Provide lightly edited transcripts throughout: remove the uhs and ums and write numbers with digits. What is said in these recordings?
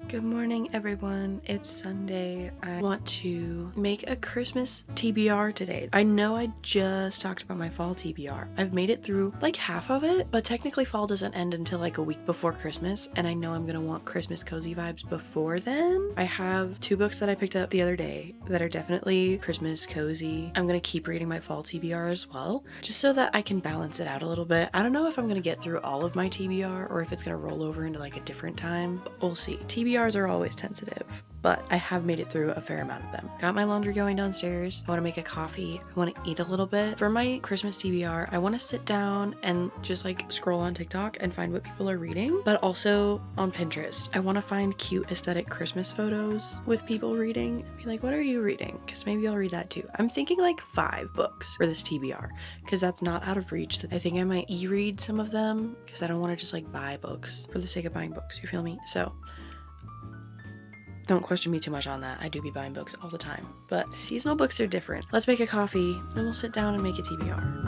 Good morning, everyone. It's Sunday. I want to make a Christmas TBR today. I know I just talked about my fall TBR. I've made it through like half of it, but technically fall doesn't end until like a week before Christmas, and I know I'm gonna want Christmas cozy vibes before then. I have 2 books that I picked up the other day that are definitely Christmas cozy. I'm gonna keep reading my fall TBR as well, just so that I can balance it out a little bit. I don't know if I'm gonna get through all of my TBR or if it's gonna roll over into like a different time. We'll see. TBRs are always tentative, but I have made it through a fair amount of them. Got my laundry going downstairs. I want to make a coffee. I want to eat a little bit. For my Christmas TBR, I want to sit down and just like scroll on TikTok and find what people are reading, but also on Pinterest. I want to find cute aesthetic Christmas photos with people reading and be like, what are you reading? Because maybe I'll read that too. I'm thinking like 5 books for this TBR because that's not out of reach. I think I might e-read some of them because I don't want to just like buy books for the sake of buying books. You feel me? So don't question me too much on that. I do be buying books all the time, but seasonal books are different. Let's make a coffee and we'll sit down and make a TBR.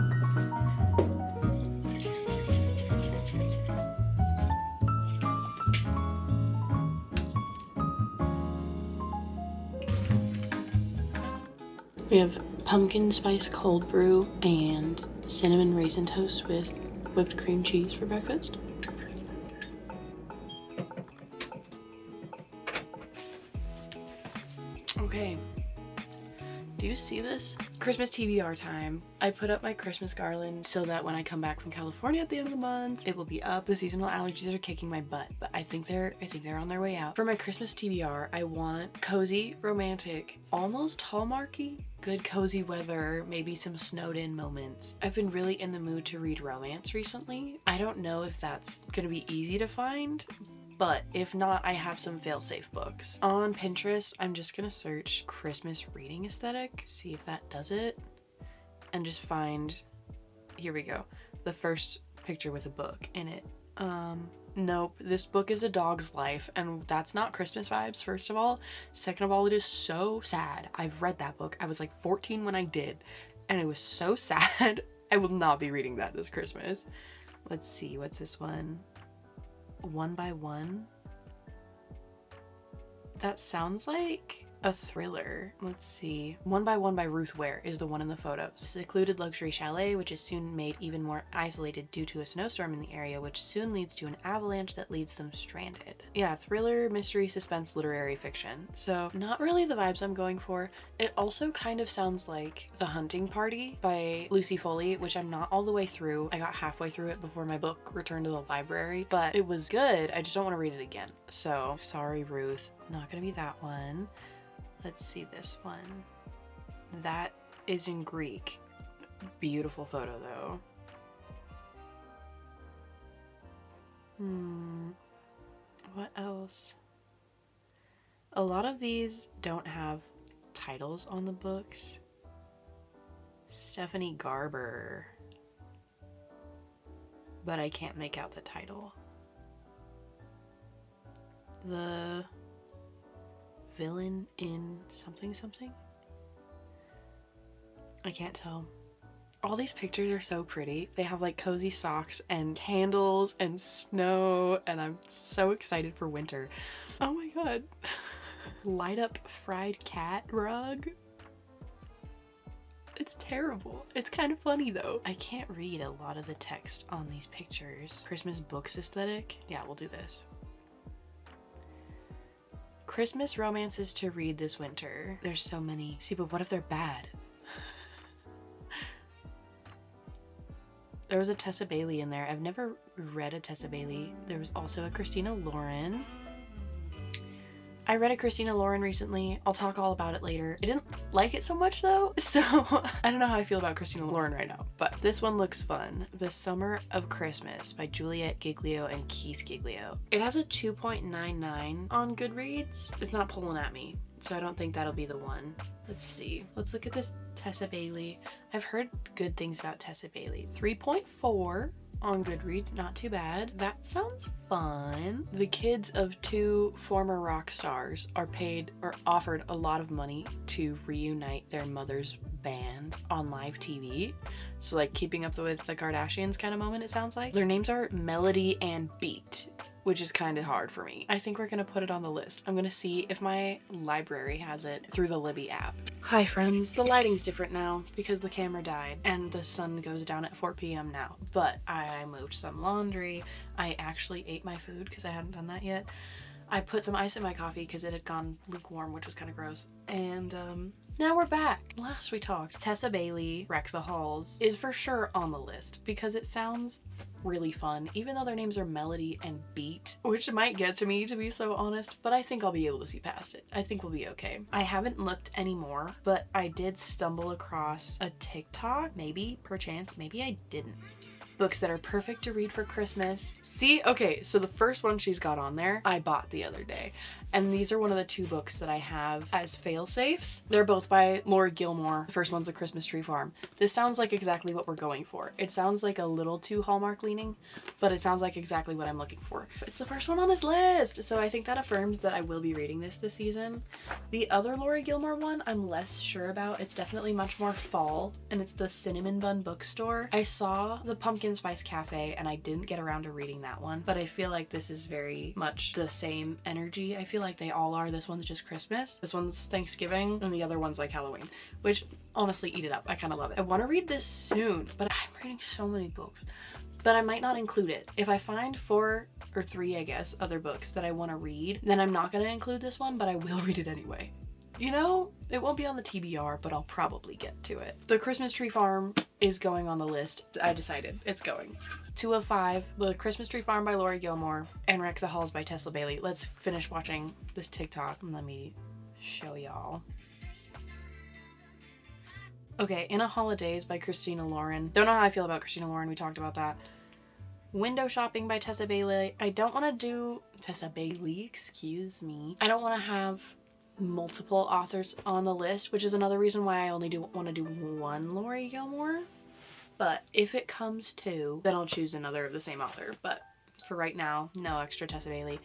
We have pumpkin spice cold brew and cinnamon raisin toast with whipped cream cheese for breakfast. Okay, do you see this? Christmas TBR time. I put up my Christmas garland so that when I come back from California at the end of the month, it will be up. The seasonal allergies are kicking my butt, but I think they're on their way out. For my Christmas TBR, I want cozy, romantic, almost Hallmarky, good cozy weather, maybe some snowed in moments. I've been really in the mood to read romance recently. I don't know if that's gonna be easy to find, but if not, I have some fail-safe books. On Pinterest, I'm just gonna search Christmas reading aesthetic, see if that does it, and just find, here we go, the first picture with a book in it. Nope, this book is A Dog's Life, and that's not Christmas vibes, first of all. Second of all, it is so sad. I've read that book. I was like 14 when I did, and it was so sad. I will not be reading that this Christmas. Let's see, what's this one? One by One? That sounds like a thriller. Let's see. One by One by Ruth Ware is the one in the photo. Secluded luxury chalet, which is soon made even more isolated due to a snowstorm in the area, which soon leads to an avalanche that leaves them stranded. Yeah, thriller, mystery, suspense, literary fiction. So not really the vibes I'm going for. It also kind of sounds like The Hunting Party by Lucy Foley, which I'm not all the way through. I got halfway through it before my book returned to the library, but it was good. I just don't want to read it again. So sorry, Ruth. Not gonna be that one. Let's see this one. That is in Greek. Beautiful photo though. What else? A lot of these don't have titles on the books. Stephanie Garber. But I can't make out the title. The Villain in something something? I can't tell. All these pictures are so pretty. They have like cozy socks and candles and snow, and I'm so excited for winter. Oh my god. Light up fried cat rug. It's terrible. It's kind of funny though. I can't read a lot of the text on these pictures. Christmas books aesthetic? Yeah, we'll do this. Christmas romances to read this winter. There's so many. See, but what if they're bad? There was a Tessa Bailey in there. I've never read a Tessa Bailey. There was also a Christina Lauren. I read a Christina Lauren recently. I'll talk all about it later. I didn't like it so much though, so I don't know how I feel about Christina Lauren right now, but this one looks fun. The Summer of Christmas by Juliet Giglio and Keith Giglio. It has a 2.99 on Goodreads. It's not pulling at me, so I don't think that'll be the one. Let's see. Let's look at this Tessa Bailey. I've heard good things about Tessa Bailey. 3.4 on Goodreads, not too bad. That sounds fun. The kids of 2 former rock stars are paid or offered a lot of money to reunite their mother's band on live TV. So like Keeping Up with the Kardashians kind of moment, it sounds like. Their names are Melody and Beat, which is kind of hard for me. I think we're gonna put it on the list. I'm gonna see if my library has it through the Libby app. Hi friends, the lighting's different now because the camera died and the sun goes down at 4 p.m. now. But I moved some laundry. I actually ate my food because I hadn't done that yet. I put some ice in my coffee because it had gone lukewarm, which was kind of gross. And now we're back. Last we talked, Tessa Bailey, Wreck the Halls is for sure on the list because it sounds really fun, even though their names are Melody and Beat, which might get to me, to be so honest, but I think I'll be able to see past it. I think we'll be okay. I haven't looked anymore, but I did stumble across a TikTok, maybe, perchance, maybe I didn't. Books that are perfect to read for Christmas. See, okay, so the first one she's got on there, I bought the other day. And these are one of the 2 books that I have as fail-safes. They're both by Laura Gilmore. The first one's A Christmas Tree Farm. This sounds like exactly what we're going for. It sounds like a little too Hallmark leaning, but it sounds like exactly what I'm looking for. It's the first one on this list, so I think that affirms that I will be reading this season. The other Laura Gilmore one, I'm less sure about. It's definitely much more fall, and it's the Cinnamon Bun Bookstore. I saw the Pumpkin Spice Cafe, and I didn't get around to reading that one, but I feel like this is very much the same energy. I feel like they all are. This one's just Christmas, this one's Thanksgiving, and the other one's like Halloween, which honestly, eat it up. I kind of love it. I want to read this soon, but I'm reading so many books, but I might not include it. If I find 4 or 3, I guess, other books that I want to read, then I'm not going to include this one, but I will read it anyway. You know, it won't be on the TBR, but I'll probably get to it. The Christmas Tree Farm is going on the list. I decided it's going. 2 of 5, The Christmas Tree Farm by Laura Gilmore and Wreck the Halls by Tessa Bailey. Let's finish watching this TikTok and let me show y'all. Okay, In a Holidays by Christina Lauren. Don't know how I feel about Christina Lauren. We talked about that. Window Shopping by Tessa Bailey. I don't want to do Tessa Bailey, excuse me. I don't want to have multiple authors on the list, which is another reason why I only want to do 1 Laura Gilmore. But if it comes to, then I'll choose another of the same author. But for right now, no extra Tessa Bailey.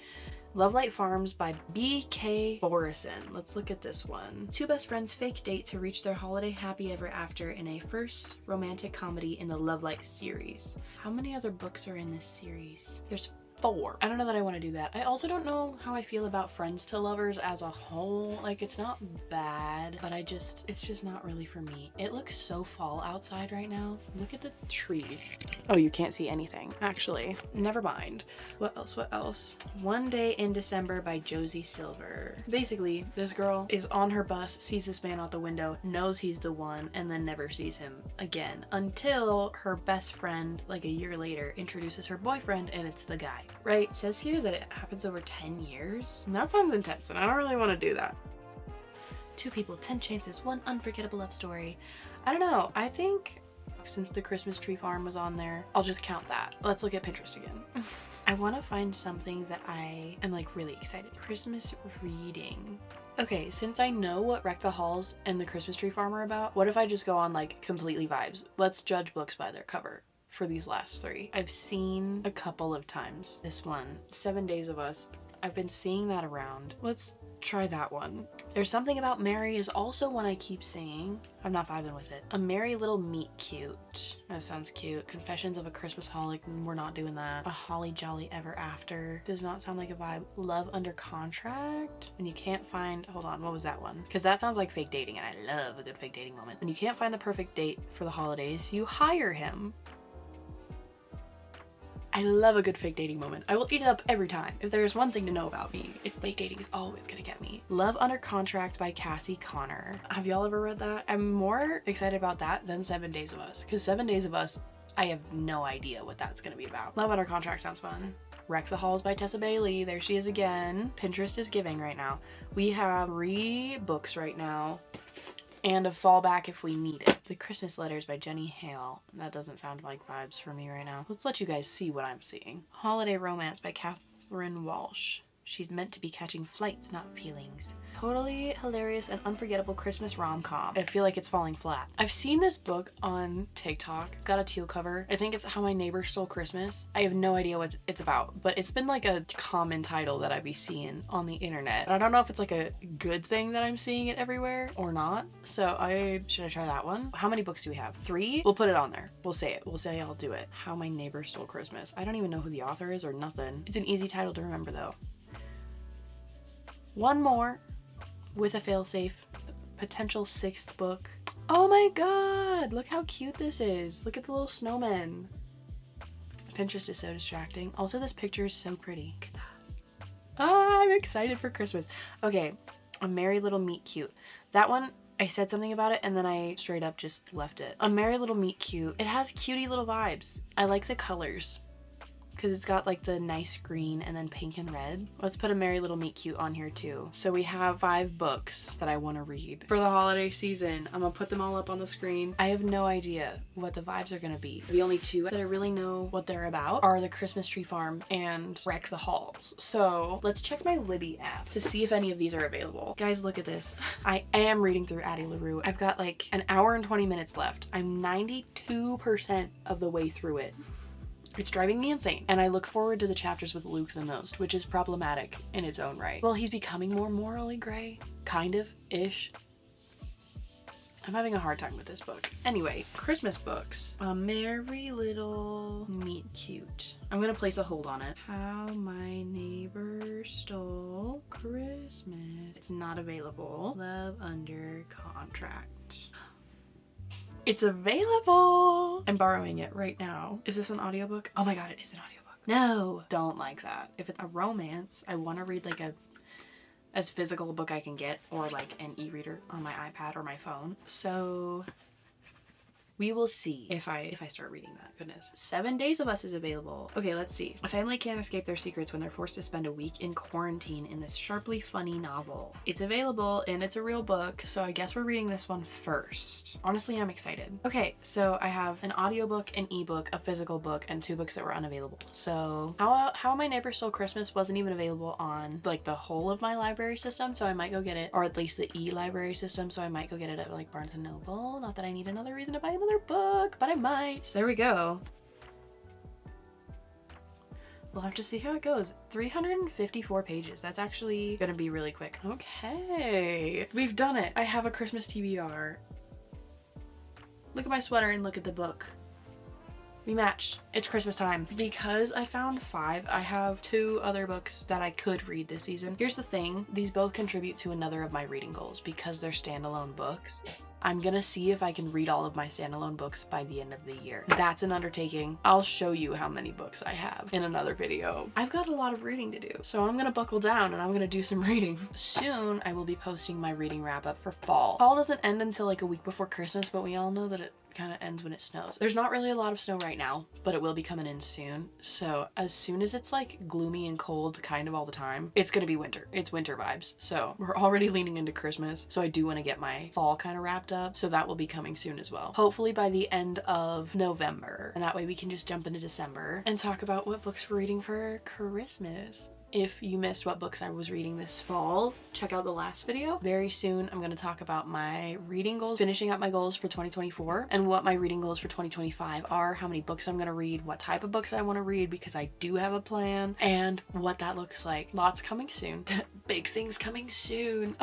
Lovelight Farms by B.K. Borison. Let's look at this one. 2 best friends fake date to reach their holiday happy ever after in a first romantic comedy in the Lovelight series. How many other books are in this series? There's 4. I don't know that I want to do that. I also don't know how I feel about Friends to Lovers as a whole. Like, it's not bad, but it's just not really for me. It looks so fall outside right now. Look at the trees. Oh, you can't see anything, actually. Never mind. What else? One Day in December by Josie Silver. Basically, this girl is on her bus, sees this man out the window, knows he's the one, and then never sees him again until her best friend, like a year later, introduces her boyfriend, and it's the guy. Right? It says here that it happens over 10 years. And that sounds intense, and I don't really want to do that. 2 people, 10 chances, 1 unforgettable love story. I don't know. I think since The Christmas Tree Farm was on there, I'll just count that. Let's look at Pinterest again. I want to find something that I am like really excited. Christmas reading. Okay, since I know what Wreck the Halls and The Christmas Tree Farm are about, what if I just go on like completely vibes? Let's judge books by their cover. For these last 3. I've seen a couple of times. This one, 7 Days of Us. I've been seeing that around. Let's try that one. There's Something About Mary is also one I keep seeing. I'm not vibing with it. A Merry Little Meet Cute. That sounds cute. Confessions of a Christmas Holic. We're not doing that. A Holly Jolly Ever After. Does not sound like a vibe. Love Under Contract. When you can't find, hold on, what was that one? Because that sounds like fake dating, and I love a good fake dating moment. When you can't find the perfect date for the holidays, you hire him. I love a good fake dating moment. I will eat it up every time. If there's one thing to know about me, it's fake dating is always gonna get me. Love Under Contract by Cassie Connor. Have y'all ever read that? I'm more excited about that than 7 Days of Us, because 7 Days of Us, I have no idea what that's gonna be about. Love Under Contract sounds fun. Wreck the Halls by Tessa Bailey. There she is again. Pinterest is giving right now. We have 3 books right now and a fallback if we need it. The Christmas Letters by Jenny Hale. That doesn't sound like vibes for me right now. Let's let you guys see what I'm seeing. Holiday Romance by Catherine Walsh. She's meant to be catching flights, not feelings. totally hilarious and unforgettable Christmas rom-com. I feel like it's falling flat. I've seen this book on TikTok. It's got a teal cover. I think it's How My Neighbor Stole Christmas. I have no idea what it's about, but it's been like a common title that I be seeing on the internet. But I don't know if it's like a good thing that I'm seeing it everywhere or not. So should I try that one? How many books do we have? 3? We'll put it on there. We'll say it. We'll say I'll do it. How My Neighbor Stole Christmas. I don't even know who the author is or nothing. It's an easy title to remember though. One more with a failsafe. Potential 6th book. Oh my god! Look how cute this is. Look at the little snowmen. Pinterest is so distracting. Also, this picture is so pretty. Look at that. Oh, I'm excited for Christmas. Okay, A Merry Little Meet Cute. That one, I said something about it and then I straight up just left it. A Merry Little Meet Cute. It has cutie little vibes. I like the colors because it's got like the nice green and then pink and red. Let's put A Merry Little Meet Cute on here too. So we have 5 books that I want to read for the holiday season. I'm gonna put them all up on the screen. I have no idea what the vibes are gonna be. The only 2 that I really know what they're about are The Christmas Tree Farm and Wreck the Halls. So let's check my Libby app to see if any of these are available. Guys, look at this. I am reading through Addie LaRue. I've got like an hour and 20 minutes left. I'm 92% of the way through it. It's driving me insane, and I look forward to the chapters with Luke the most, which is problematic in its own right. Well, he's becoming more morally gray, kind of, ish. I'm having a hard time with this book. Anyway, Christmas books. A Merry Little Meet Cute. I'm gonna place a hold on it. How My Neighbor Stole Christmas. It's not available. Love Under Contract. It's available! I'm borrowing it right now. Is this an audiobook? Oh my god, it is an audiobook. No! Don't like that. If it's a romance, I want to read like as physical a book I can get, or like an e-reader on my iPad or my phone. So we will see if I start reading that. Goodness. 7 Days of Us is available. Okay, let's see. A family can't escape their secrets when they're forced to spend a week in quarantine in this sharply funny novel. It's available and it's a real book, so I guess we're reading this one first. Honestly, I'm excited. Okay, so I have an audiobook, an ebook, a physical book, and 2 books that were unavailable. So How My Neighbor Stole Christmas wasn't even available on like the whole of my library system, so I might go get it, or at least the e-library system, so I might go get it at like Barnes & Noble. Not that I need another reason to buy another book, but I might. So there we go. We'll have to see how it goes. 354 pages. That's actually gonna be really quick. Okay, we've done it. I have a Christmas TBR. Look at my sweater and look at the book. We matched. It's Christmas time. Because I found 5, I have 2 other books that I could read this season. Here's the thing, these both contribute to another of my reading goals because they're standalone books. I'm gonna see if I can read all of my standalone books by the end of the year. That's an undertaking. I'll show you how many books I have in another video. I've got a lot of reading to do, so I'm gonna buckle down and I'm gonna do some reading. Soon I will be posting my reading wrap up for fall. Fall doesn't end until like a week before Christmas, but we all know that it kind of ends when it snows. There's not really a lot of snow right now, but it will be coming in soon. So as soon as it's like gloomy and cold kind of all the time, it's gonna be winter. It's winter vibes. So we're already leaning into Christmas. So I do want to get my fall kind of wrapped up. So that will be coming soon as well. Hopefully by the end of November. And that way we can just jump into December and talk about what books we're reading for Christmas. If you missed what books I was reading this fall, check out the last video. Very soon I'm going to talk about my reading goals, finishing up my goals for 2024, and what my reading goals for 2025 are, how many books I'm going to read, what type of books I want to read because I do have a plan, and what that looks like. Lots coming soon. Big things coming soon.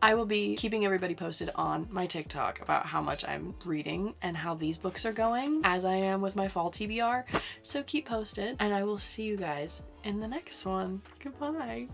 I will be keeping everybody posted on my TikTok about how much I'm reading and how these books are going, as I am with my fall TBR. So keep posted, and I will see you guys in the next one. Goodbye.